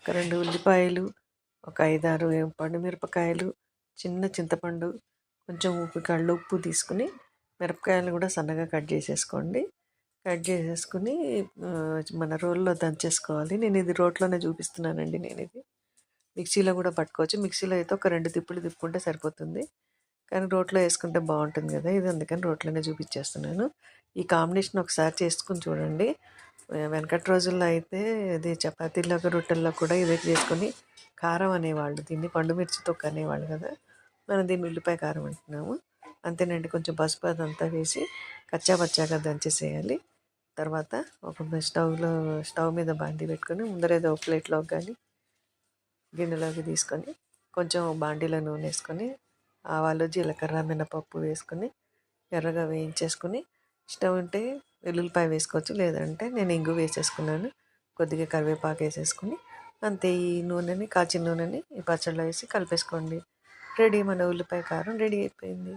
ఒక 2 ఉల్లిపాయలు, ఒక 5, 6 పండుమిరపకాయలు, చిన్న చింతపండు, కొంచెం ఉప్పు, కళ్ళు ఉప్పు తీసుకుని మిరపకాయలు కూడా సన్నగా కట్ చేసేసుకోండి. కట్ చేసేసుకుని మన రోల్లో దంచేసుకోవాలి. నేను ఇది రోట్లోనే చూపిస్తున్నానండి. నేను ఇది మిక్సీలో కూడా పట్టుకోవచ్చు. మిక్సీలో అయితే ఒక 2 తిప్పులు తిప్పుకుంటే సరిపోతుంది. కానీ రోట్లో వేసుకుంటే బాగుంటుంది కదా, ఇది అందుకని రోట్లోనే చూపించేస్తున్నాను. ఈ కాంబినేషన్ ఒకసారి చేసుకుని చూడండి. వెనకటి రోజుల్లో అయితే ఇది చపాతీలకు, రొట్టెల్లో కూడా ఇదే చేసుకొని కారం అనేవాళ్ళు. దీన్ని పండుమిర్చి తొక్కు అనేవాళ్ళు కదా, మనం దీన్ని ఉల్లిపాయ కారం అంటున్నాము. అంతేనండి. కొంచెం పసుపు అదంతా వేసి కచ్చా పచ్చాగా దంచేసేయాలి. తర్వాత ఒక స్టవ్ మీద బాండీ పెట్టుకొని ముందరేదో ప్లేట్లోకి కానీ గిన్నెలోకి తీసుకొని కొంచెం బాండీలో నూనె వేసుకొని ఆవాలు, జీలకర్ర, మినపప్పు వేసుకొని ఎర్రగా వేయించేసుకుని ఇష్టం ఉంటే వెల్లుల్లిపాయ వేసుకోవచ్చు. లేదంటే నేను ఇంగు వేసేసుకున్నాను. కొద్దిగా కరివేపాకు వేసేసుకుని అంతే. ఈ నూనెని, కాచిన నూనెని ఈ పచ్చడిలో వేసి కలిపేసుకోండి. రెడీ, మన ఉల్లిపాయ కారం రెడీ అయిపోయింది.